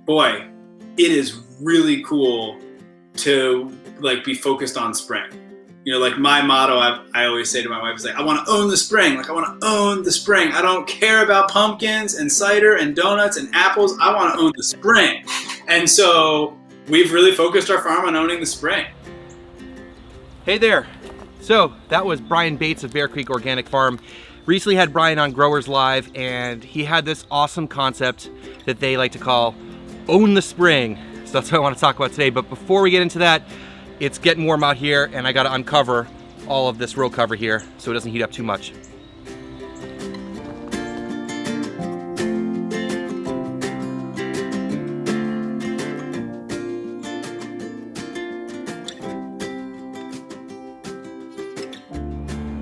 boy, it is really cool to like be focused on spring. You know, like my motto, I always say to my wife is like, I want to own the spring. Like I want to own the spring. I don't care about pumpkins and cider and donuts and apples. I want to own the spring. And so we've really focused our farm on owning the spring. Hey there. So that was Brian Bates of Bear Creek Organic Farm. Recently had Brian on Growers Live, and he had this awesome concept that they like to call own the spring. So that's what I want to talk about today. But before we get into that, it's getting warm out here and I got to uncover all of this row cover here so it doesn't heat up too much.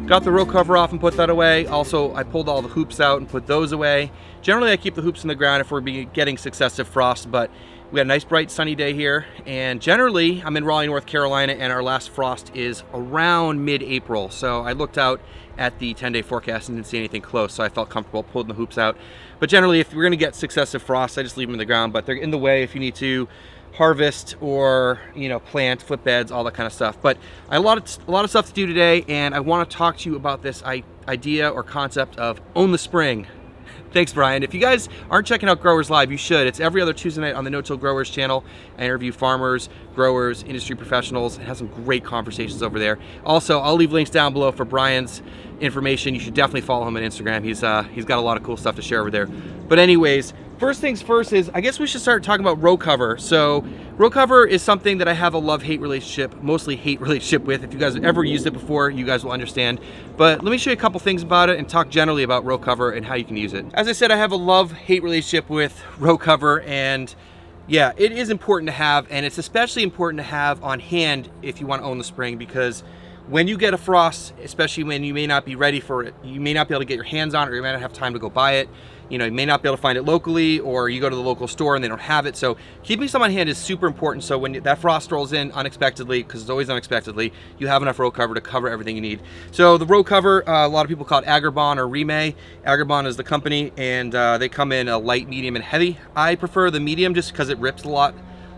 Got the row cover off and put that away. Also, I pulled all the hoops out and put those away. Generally, I keep the hoops in the ground if we're getting successive frost, but we had a nice bright sunny day here, and generally I'm in Raleigh, North Carolina, and our last frost is around mid-April. So I looked out at the 10-day forecast and didn't see anything close, so I felt comfortable pulling the hoops out. But generally, if we're gonna get successive frost, I just leave them in the ground, but they're in the way if you need to harvest or, you know, plant, flip beds, all that kind of stuff. But I have a lot of stuff to do today, and I want to talk to you about this idea or concept of own the spring. Thanks, Brian. If you guys aren't checking out Growers Live, you should. It's every other Tuesday night on the No-Till Growers channel. I interview farmers, growers, industry professionals, and have some great conversations over there. Also, I'll leave links down below for Brian's information. You should definitely follow him on Instagram. He's got a lot of cool stuff to share over there. But anyways, first things first is I guess we should start talking about row cover. So row cover is something that I have a love-hate relationship, mostly hate relationship with. If you guys have ever used it before, you guys will understand. But let me show you a couple things about it and talk generally about row cover and how you can use it. As I said, I have a love-hate relationship with row cover, and yeah, it is important to have, and it's especially important to have on hand if you want to own the spring, because when you get a frost, especially when you may not be ready for it, you may not be able to get your hands on it, or you may not have time to go buy it. You know, you may not be able to find it locally, or you go to the local store and they don't have it. So keeping some on hand is super important. So when that frost rolls in unexpectedly, because it's always unexpectedly, you have enough row cover to cover everything you need. So the row cover, a lot of people call it Agribon or Remay. Agribon is the company, and they come in a light, medium, and heavy. I prefer the medium just because it rips a lot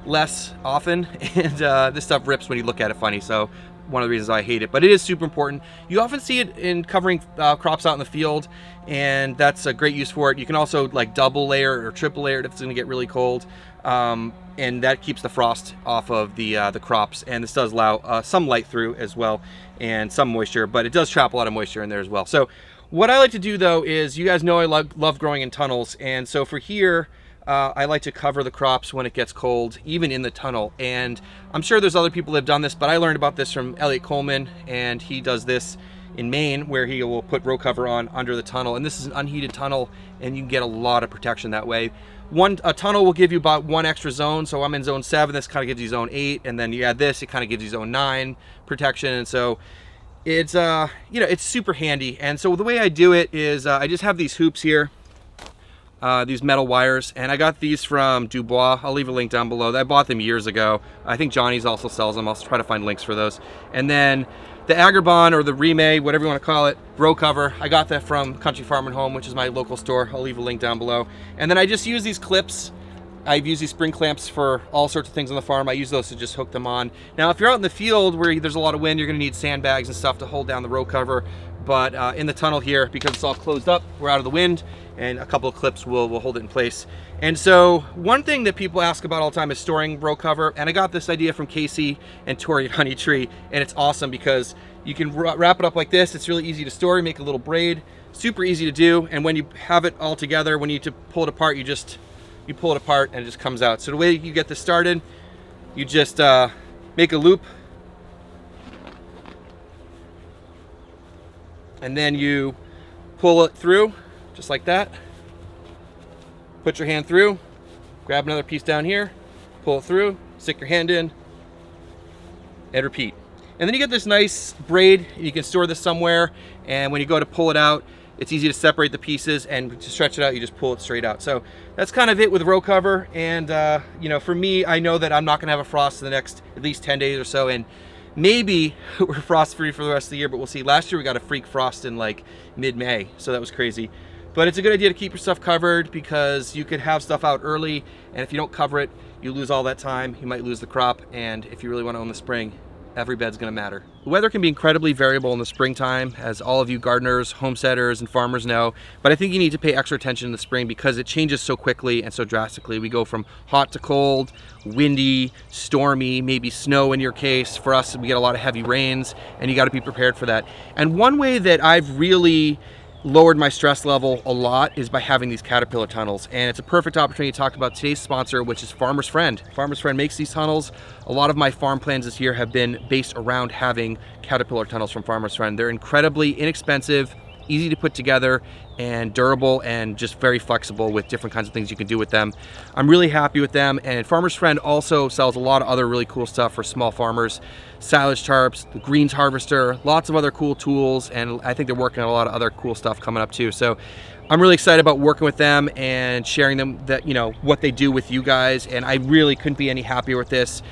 less often, and this stuff rips when you look at it funny. So one of the reasons I hate it, but it is super important. You often see it in covering crops out in the field, and that's a great use for it. You can also like double layer or triple layer it if it's going to get really cold, and that keeps the frost off of the crops. And this does allow some light through as well, and some moisture, but it does trap a lot of moisture in there as well. So what I like to do though is, you guys know I love growing in tunnels, and so for here, I like to cover the crops when it gets cold, even in the tunnel. And I'm sure there's other people that have done this, but I learned about this from Elliot Coleman, and he does this in Maine, where he will put row cover on under the tunnel. And this is an unheated tunnel, and you can get a lot of protection that way. A tunnel will give you about one extra zone. So I'm in zone 7, this kind of gives you zone 8, and then you add this, it kind of gives you zone 9 protection. And so it's you know, it's super handy. And so the way I do it is I just have these hoops here. These metal wires, and I got these from Dubois. I'll leave a link down below. I bought them years ago. I think Johnny's also sells them. I'll try to find links for those. And then the Agribon or the Remay, whatever you want to call it, row cover, I got that from Country Farm and Home, which is my local store. I'll leave a link down below. And then I just use these clips. I've used these spring clamps for all sorts of things on the farm. I use those to just hook them on. Now, if you're out in the field where there's a lot of wind, you're going to need sandbags and stuff to hold down the row cover. But in the tunnel here, because it's all closed up, we're out of the wind, and a couple of clips will hold it in place. And so one thing that people ask about all the time is storing row cover, and I got this idea from Casey and Tori at Honey Tree, and it's awesome because you can wrap it up like this. It's really easy to store. You make a little braid, super easy to do, and when you have it all together, when you need to pull it apart, you pull it apart and it just comes out. So the way you get this started, you just make a loop, and then you pull it through just like that. Put your hand through, grab another piece down here, pull it through, stick your hand in, and repeat. And then you get this nice braid. You can store this somewhere, and when you go to pull it out, it's easy to separate the pieces, and to stretch it out, you just pull it straight out. So that's kind of it with row cover. And you know, for me, I know that I'm not gonna have a frost in the next at least 10 days or so, and maybe we're frost free for the rest of the year, but we'll see. Last year we got a freak frost in like mid-May, so that was crazy. But it's a good idea to keep your stuff covered because you could have stuff out early, and if you don't cover it, you lose all that time, you might lose the crop, and if you really want to own the spring, every bed's gonna matter. The weather can be incredibly variable in the springtime, as all of you gardeners, homesteaders, and farmers know, but I think you need to pay extra attention in the spring because it changes so quickly and so drastically. We go from hot to cold, windy, stormy, maybe snow in your case. For us, we get a lot of heavy rains, and you gotta be prepared for that. And one way that I've really lowered my stress level a lot is by having these caterpillar tunnels, and it's a perfect opportunity to talk about today's sponsor, which is Farmer's Friend. Farmer's Friend makes these tunnels. A lot of my farm plans this year have been based around having caterpillar tunnels from Farmer's Friend. They're incredibly inexpensive, easy to put together, and durable, and just very flexible with different kinds of things you can do with them. I'm really happy with them, and Farmer's Friend also sells a lot of other really cool stuff for small farmers. Silage tarps, the greens harvester, lots of other cool tools, and I think they're working on a lot of other cool stuff coming up too. So I'm really excited about working with them and sharing them that, what they do with you guys, and I really couldn't be any happier with this.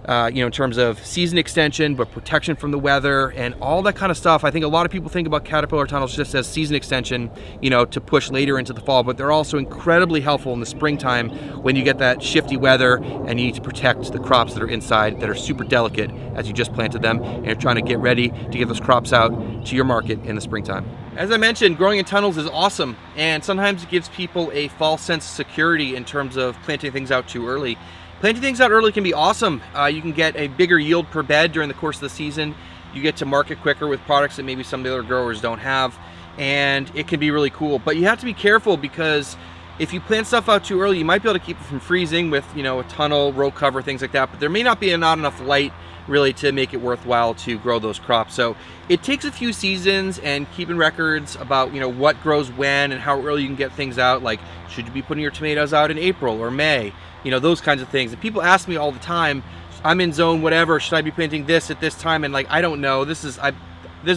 In terms of season extension, but protection from the weather and all that kind of stuff. I think a lot of people think about caterpillar tunnels just as season extension, to push later into the fall, but they're also incredibly helpful in the springtime when you get that shifty weather and you need to protect the crops that are inside that are super delicate as you just planted them and you're trying to get ready to get those crops out to your market in the springtime. As I mentioned, growing in tunnels is awesome, and sometimes it gives people a false sense of security in terms of planting things out too early. Planting things out early can be awesome. You can get a bigger yield per bed during the course of the season. You get to market quicker with products that maybe some of the other growers don't have, and it can be really cool. But you have to be careful because if you plant stuff out too early, you might be able to keep it from freezing with, a tunnel, row cover, things like that, but there may not be not enough light really to make it worthwhile to grow those crops. So it takes a few seasons and keeping records about, what grows when and how early you can get things out. Like, should you be putting your tomatoes out in April or May? Those kinds of things. And people ask me all the time, I'm in zone whatever, should I be planting this at this time? And I don't know. This is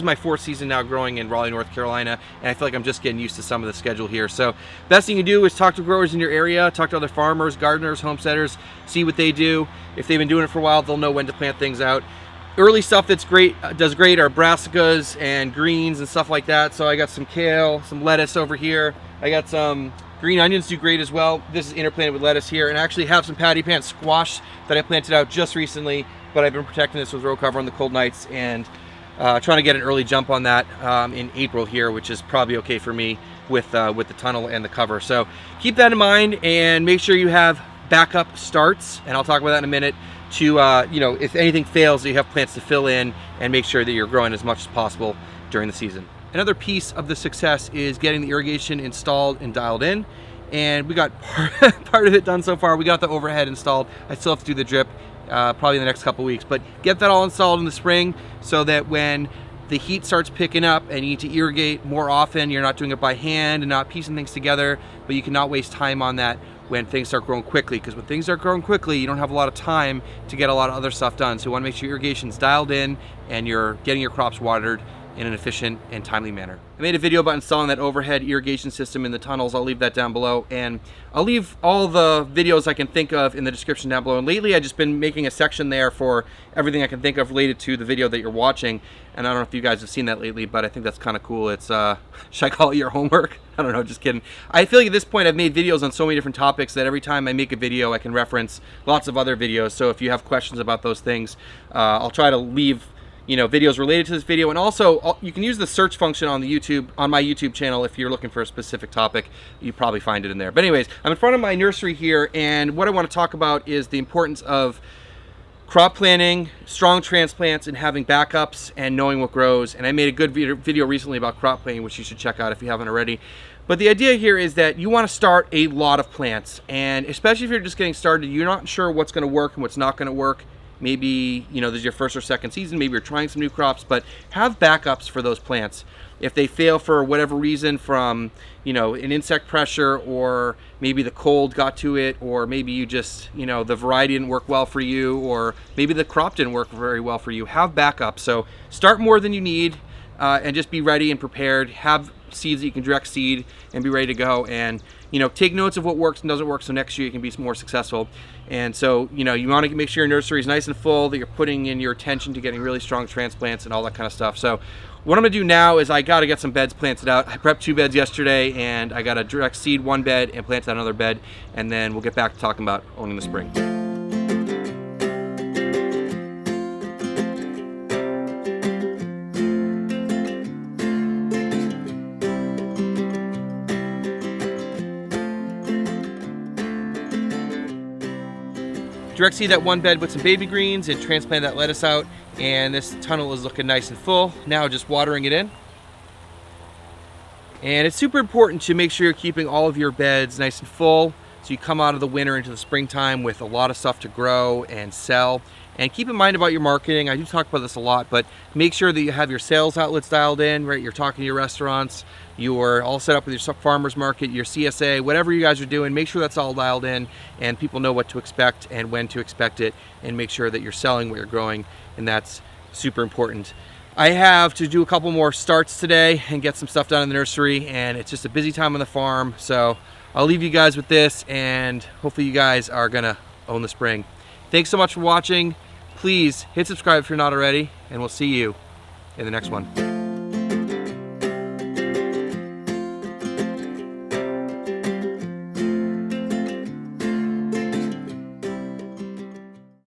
my fourth season now growing in Raleigh, North Carolina, and I feel like I'm just getting used to some of the schedule here. So best thing you do is talk to growers in your area, talk to other farmers, gardeners, homesteaders, see what they do. If they've been doing it for a while, they'll know when to plant things out. Early stuff that's great, does great are brassicas and greens and stuff like that. So I got some kale, some lettuce over here. I got some green onions do great as well. This is interplanted with lettuce here, and I actually have some patty plant squash that I planted out just recently, but I've been protecting this with row cover on the cold nights and trying to get an early jump on that in April here, which is probably okay for me with the tunnel and the cover. So keep that in mind and make sure you have backup starts, and I'll talk about that in a minute, to if anything fails, you have plants to fill in and make sure that you're growing as much as possible during the season. Another piece of the success is getting the irrigation installed and dialed in, and we got part of it done so far. We got the overhead installed. I still have to do the drip probably in the next couple weeks, but get that all installed in the spring so that when the heat starts picking up and you need to irrigate more often, you're not doing it by hand and not piecing things together, but you cannot waste time on that when things start growing quickly, because when things start growing quickly, you don't have a lot of time to get a lot of other stuff done. So you want to make sure your irrigation's dialed in and you're getting your crops watered in an efficient and timely manner. I made a video about installing that overhead irrigation system in the tunnels. I'll leave that down below, and I'll leave all the videos I can think of in the description down below. And lately I've just been making a section there for everything I can think of related to the video that you're watching, and I don't know if you guys have seen that lately, but I think that's kind of cool. It's should I call it your homework? I don't know, just kidding. I feel like at this point I've made videos on so many different topics that every time I make a video I can reference lots of other videos. So if you have questions about those things, I'll try to leave videos related to this video. And also you can use the search function on the on my YouTube channel. If you're looking for a specific topic, you probably find it in there. But anyways, I'm in front of my nursery here, and what I want to talk about is the importance of crop planning, strong transplants, and having backups and knowing what grows. And I made a good video recently about crop planting, which you should check out if you haven't already. But the idea here is that you want to start a lot of plants, and especially if you're just getting started, you're not sure what's going to work and what's not going to work. Maybe, this is your first or second season, maybe you're trying some new crops, but have backups for those plants. If they fail for whatever reason, from, an insect pressure, or maybe the cold got to it, or maybe you just, the variety didn't work well for you, or maybe the crop didn't work very well for you, have backups. So start more than you need. and just be ready and prepared. Have seeds that you can direct seed and be ready to go, and take notes of what works and doesn't work, so next year you can be more successful. And so you want to make sure your nursery is nice and full, that you're putting in your attention to getting really strong transplants and all that kind of stuff. So what I'm gonna do now is I gotta get some beds planted out. I prepped 2 beds yesterday, and I gotta direct seed 1 bed and plant another bed, and then we'll get back to talking about owning the spring. Direct seed that 1 bed with some baby greens and transplant that lettuce out, and this tunnel is looking nice and full. Now just watering it in. And it's super important to make sure you're keeping all of your beds nice and full, so you come out of the winter into the springtime with a lot of stuff to grow and sell. And keep in mind about your marketing. I do talk about this a lot, but make sure that you have your sales outlets dialed in, right? You're talking to your restaurants, you're all set up with your farmers market, your CSA, whatever you guys are doing, make sure that's all dialed in and people know what to expect and when to expect it, and make sure that you're selling what you're growing, and that's super important. I have to do a couple more starts today and get some stuff done in the nursery, and it's just a busy time on the farm, so I'll leave you guys with this, and hopefully you guys are gonna own the spring. Thanks so much for watching. Please hit subscribe if you're not already, and we'll see you in the next one.